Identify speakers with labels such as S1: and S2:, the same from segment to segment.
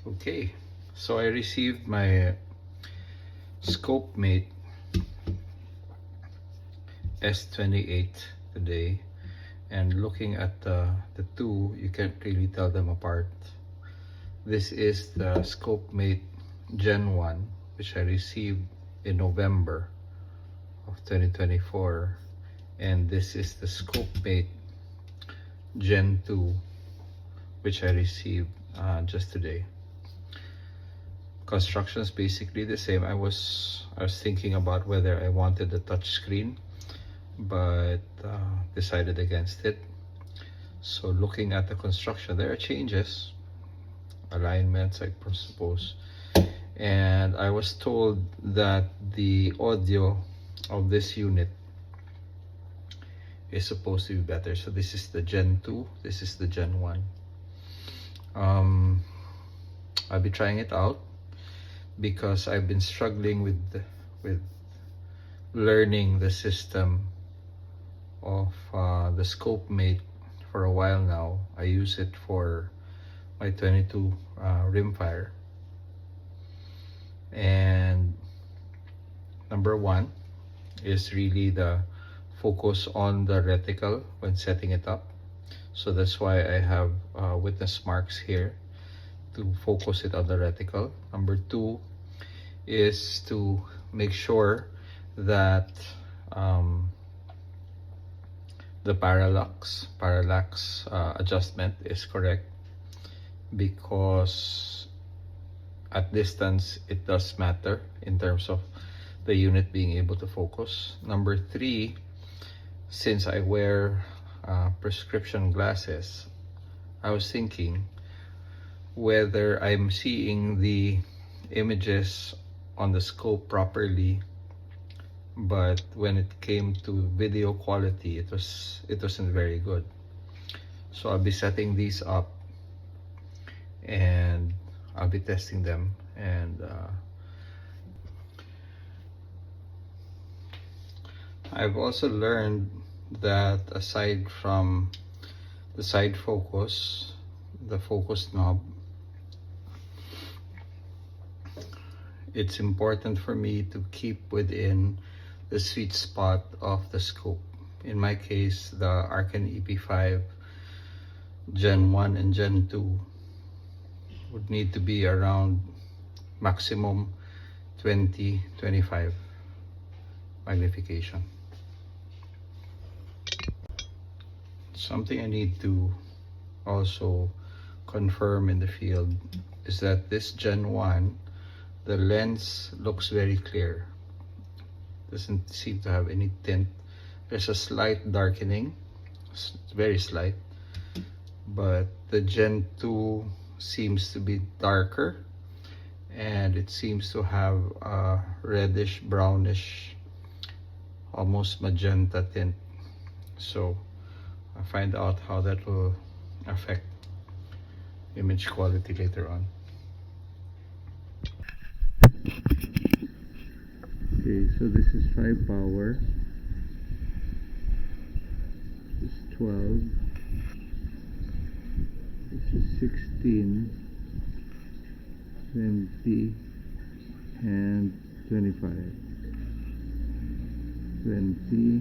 S1: Okay, so I received my Scopemate s28 today, and looking at the two, you can't really tell them apart. This is the Scopemate Gen 1, which I received in November of 2024, and this is the Scopemate Gen 2, which I received just today. Construction is basically the same. I was thinking about whether I wanted the touch screen, but decided against it. So looking at the construction, there are changes, alignments, I suppose, and I was told that the audio of this unit is supposed to be better. So this is the Gen 2, this is the Gen 1. I'll be trying it out because I've been struggling with learning the system of the Scopemate for a while now. I use it for my 22 rimfire, and number one is really the focus on the reticle when setting it up. So that's why I have witness marks here to focus it on the reticle. Number two is to make sure that the parallax adjustment is correct, because at distance it does matter in terms of the unit being able to focus. Number three, since I wear prescription glasses, I was thinking whether I'm seeing the images on the scope properly, but when it came to video quality, it wasn't very good. So I'll be setting these up and I'll be testing them, and I've also learned that aside from the side focus, the focus knob, it's important for me to keep within the sweet spot of the scope. In my case, the Arken EP5 Gen 1 and Gen 2 would need to be around maximum 20-25 magnification. Something I need to also confirm in the field is that this Gen 1, the lens looks very clear. Doesn't seem to have any tint. There's a slight darkening, it's very slight, but the Gen 2 seems to be darker, and it seems to have a reddish brownish, almost magenta tint. So I'll find out how that will affect image quality later on. Okay, so this is 5 power, this is 12, this is 16, 20, and 25. 20,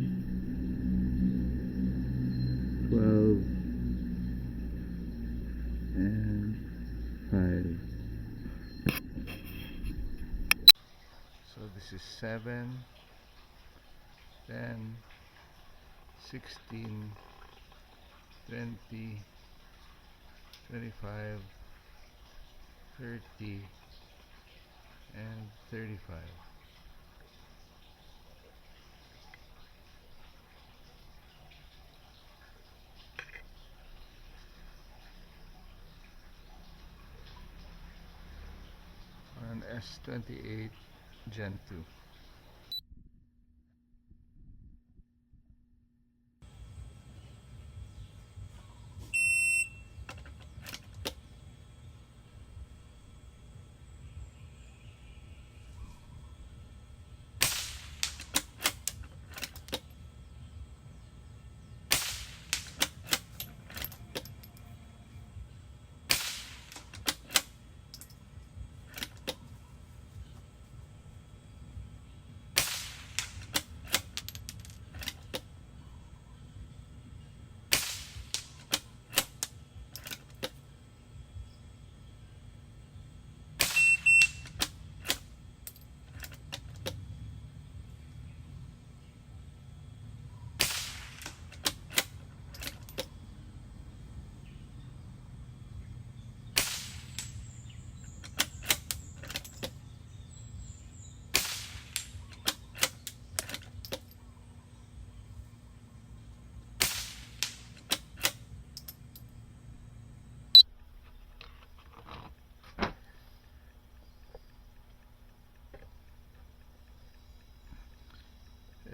S1: 12, and 5. So this is 7, 10, 16, 20, 25, 30, and 35. On S28 Gen 2.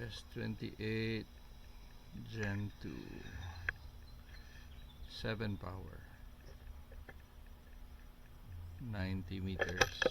S1: S28 Gen 2 7 power 90 meters.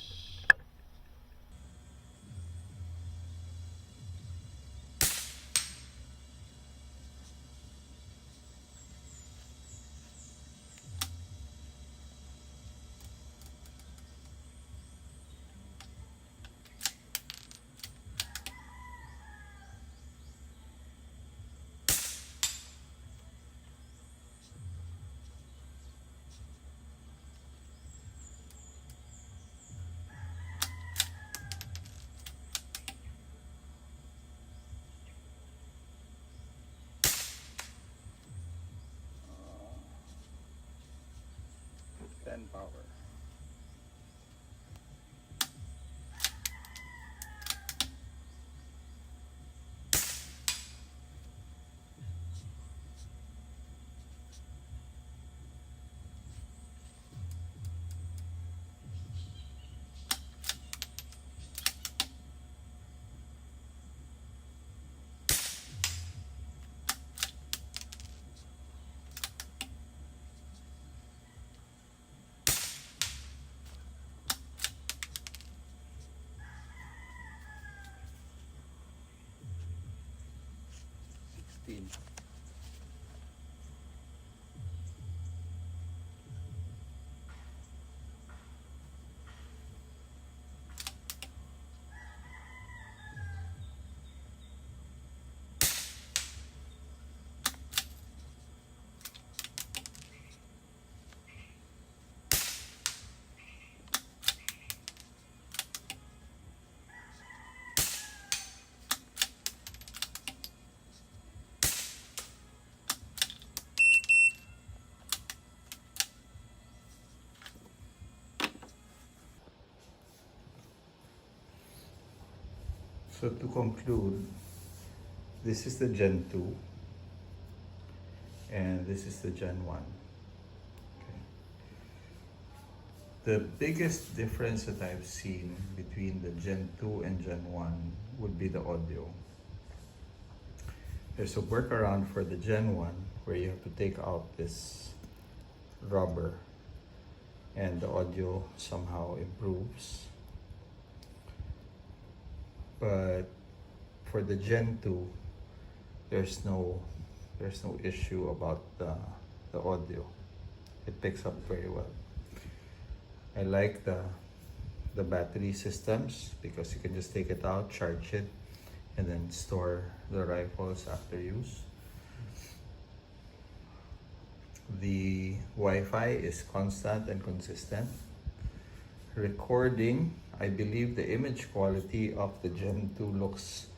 S1: Ten power. So to conclude, this is the Gen 2 and this is the Gen 1. Okay. The biggest difference that I've seen between the Gen 2 and Gen 1 would be the audio. There's a workaround for the Gen 1 where you have to take out this rubber and the audio somehow improves. But for the Gen 2, there's no issue about the audio. It picks up very well. I like the battery systems because you can just take it out, charge it, and then store the rifles after use. The Wi-Fi is constant and consistent. Recording, I believe the image quality of the Gen 2 looks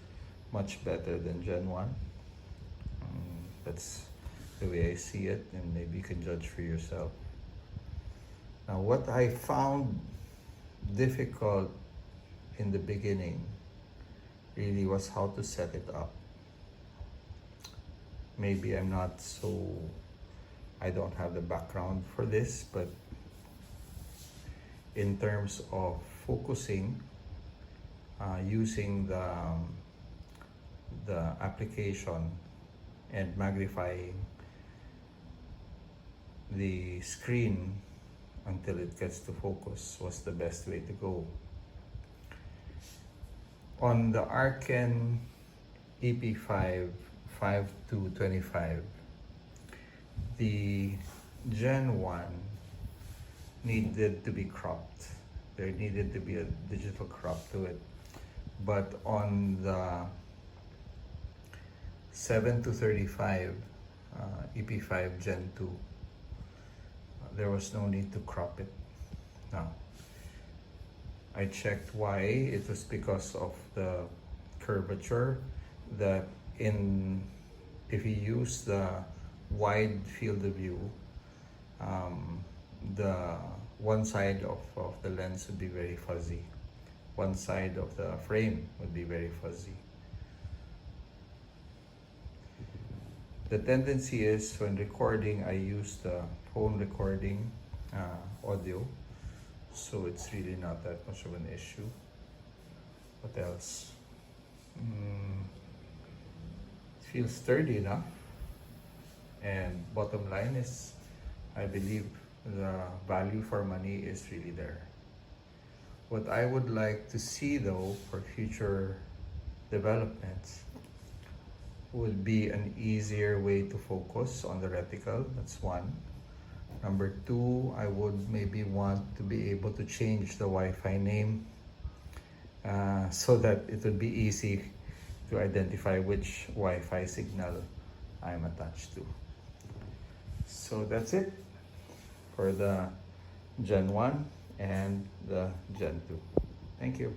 S1: much better than Gen 1. That's the way I see it, and maybe you can judge for yourself. Now, what I found difficult in the beginning really was how to set it up. Maybe I don't have the background for this, but in terms of focusing, using the application and magnifying the screen until it gets to focus was the best way to go. On the Arken EP5 5225, the Gen 1 needed to be cropped. There needed to be a digital crop to it. But on the 7-35 EP5 Gen 2, there was no need to crop it. Now, I checked why. It was because of the curvature that if you use the wide field of view, the one side of the lens would be very fuzzy. One side of the frame would be very fuzzy. The tendency is when recording, I use the phone recording audio, so it's really not that much of an issue. What else? feels sturdy enough. And bottom line is, I believe the value for money is really there. What I would like to see though for future developments would be an easier way to focus on the reticle. That's one. Number two, I would maybe want to be able to change the Wi-Fi name so that it would be easy to identify which Wi-Fi signal I'm attached to. So that's it for the Gen 1 and the Gen 2. Thank you.